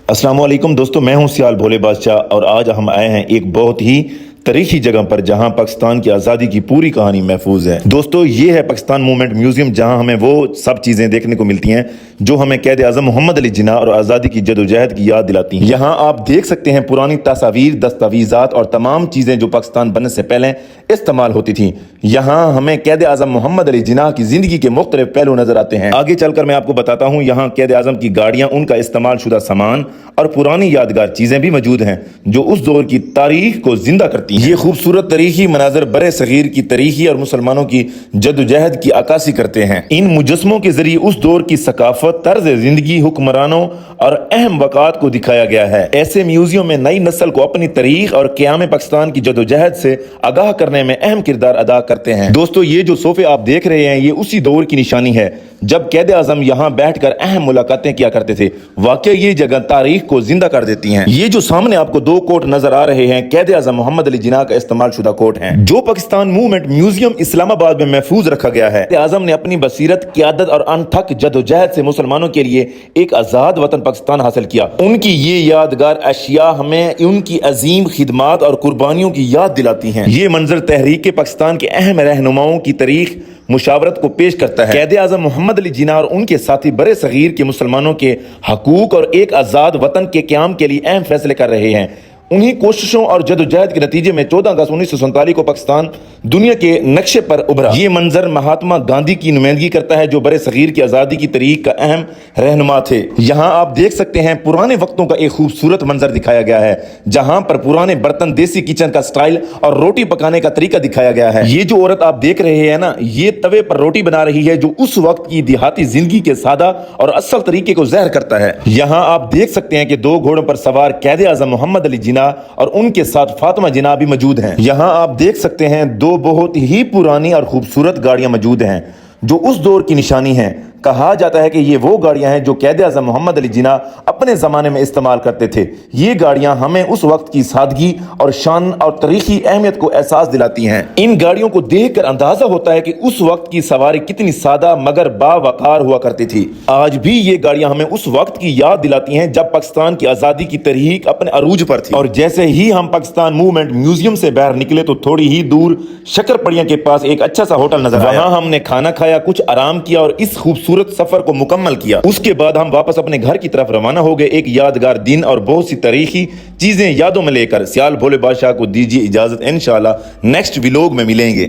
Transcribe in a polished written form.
अस्सलाम वालेकुम दोस्तों, मैं हूं सियाल भोले बादशाह और आज हम आए हैं एक बहुत ही तारीखी जगह पर जहां पाकिस्तान की आज़ादी की पूरी कहानी महफूज है। दोस्तों, ये है पाकिस्तान मूवमेंट म्यूजियम, जहां हमें वो सब चीज़ें देखने को मिलती हैं जो हमें कैद आज़म मोहम्मद अली जिन्ना और आज़ादी की जदोजहद की याद दिलाती हैं। यहाँ आप देख सकते हैं पुरानी तस्वीर, दस्तावेजात और तमाम चीज़ें जो पाकिस्तान बनने से पहले इस्तेमाल होती थी। यहाँ हमें कैद आज़म मोहम्मद अली जिन्ना की जिंदगी के मुख्तलिफ पहलू नजर आते हैं। आगे चलकर मैं आपको बताता हूँ यहाँ कैद आज़म की गाड़ियाँ, उनका इस्तेमाल शुदा सामान और पुरानी यादगार चीज़ें भी मौजूद हैं जो उस दौर की तारीख को जिंदा करती हैं। ये खूबसूरत तारीखी मनाजर बड़े सगीर की तारीखी और मुसलमानों की जदोजहद की अक्कासी करते हैं। इन मुजस्मों के जरिए उस दौर की सकाफत, तर्ज जिंदगी, हुक्मरानों और अहम वक़ात को दिखाया गया है। ऐसे म्यूजियम में नई नस्ल को अपनी तारीख और क़याम पाकिस्तान की जदोजहद से आगाह करने में अहम किरदार अदा करते हैं। दोस्तों, ये जो सोफे आप देख रहे हैं ये उसी दौर की निशानी है जब कैद आज़म यहाँ बैठकर अहम मुलाकातें किया करते थे। वाकई ये जगह तारीख को जिंदा कर देती हैं। ये जो सामने आपको दो कोट नजर आ रहे हैं, कैद आज़म मोहम्मद अली जिन्ना का इस्तेमाल शुदा कोट हैं, जो पाकिस्तान मूवमेंट म्यूजियम इस्लामाबाद में महफूज रखा गया है। कैद आज़म ने अपनी बसीरत, क़यादत और अनथक जदोजहद से मुसलमानों के लिए एक आजाद वतन पाकिस्तान हासिल किया। उनकी ये यादगार अशिया हमें उनकी अजीम खिदमात और कुर्बानियों की याद दिलाती हैं। ये मंजर तहरीक पाकिस्तान के अहम रहनुमाओं की तारीख मुशावरत को पेश करता है। कैद आज़म मोहम्मद अली जिन्ना और उनके साथी बड़े सगीर के मुसलमानों के हकूक और एक आज़ाद वतन के क़याम के लिए अहम फैसले कर रहे हैं। उन्हीं कोशिशों और जदोजहद के नतीजे में 14 अगस्त 1947 को पाकिस्तान दुनिया के नक्शे पर उभरा। ये मंजर महात्मा गांधी की नुमाइंदगी करता है जो बड़े सगीर की आज़ादी की तारीख का अहम रहनुमा थे। यहाँ आप देख सकते हैं पुराने वक्तों का एक खूबसूरत मंजर दिखाया गया है, जहाँ पर पुराने बर्तन, देसी किचन का स्टाइल और रोटी पकाने का तरीका दिखाया गया है। ये जो औरत आप देख रहे हैं ना, ये तवे पर रोटी बना रही है जो उस वक्त की देहाती जिंदगी के सादा और असल तरीके को ज़हर करता है। यहाँ आप देख सकते हैं कि दो घोड़ों पर सवार कैद आज़म मोहम्मद अली जिन्ना और उनके साथ फातिमा जिन्ना भी मौजूद हैं। यहाँ आप देख सकते हैं दो बहुत ही पुरानी और खूबसूरत गाड़ियां मौजूद हैं जो उस दौर की निशानी हैं। कहा जाता है कि ये वो गाड़ियां हैं जो कैद आज़म मोहम्मद अली जिन्ना अपने ज़माने में इस्तेमाल करते थे। ये गाड़ियां हमें उस वक्त की सादगी और शान और तारीखी अहमियत को एहसास दिलाती हैं। इन गाड़ियों को देखकर अंदाजा होता है कि उस वक्त की सवारी कितनी सादा मगर बावकार हुआ करती थी। आज भी ये गाड़ियां हमें उस वक्त की याद दिलाती हैं जब पाकिस्तान की आज़ादी की तारीख अपने अरूज पर थी। और जैसे ही हम पाकिस्तान मूवमेंट म्यूजियम से बाहर निकले तो थोड़ी ही दूर शक्करपड़िया के पास एक अच्छा सा होटल नजर आया। वहां हमने खाना खाया, कुछ आराम किया और इस खूबसूरत सफर को मुकम्मल किया। उसके बाद हम वापस अपने घर की तरफ रवाना हो गए। एक यादगार दिन और बहुत सी तारीखी चीजें यादों में लेकर सियाल भोले बादशाह को दीजिए इजाजत। इंशाल्लाह नेक्स्ट व्लॉग में मिलेंगे।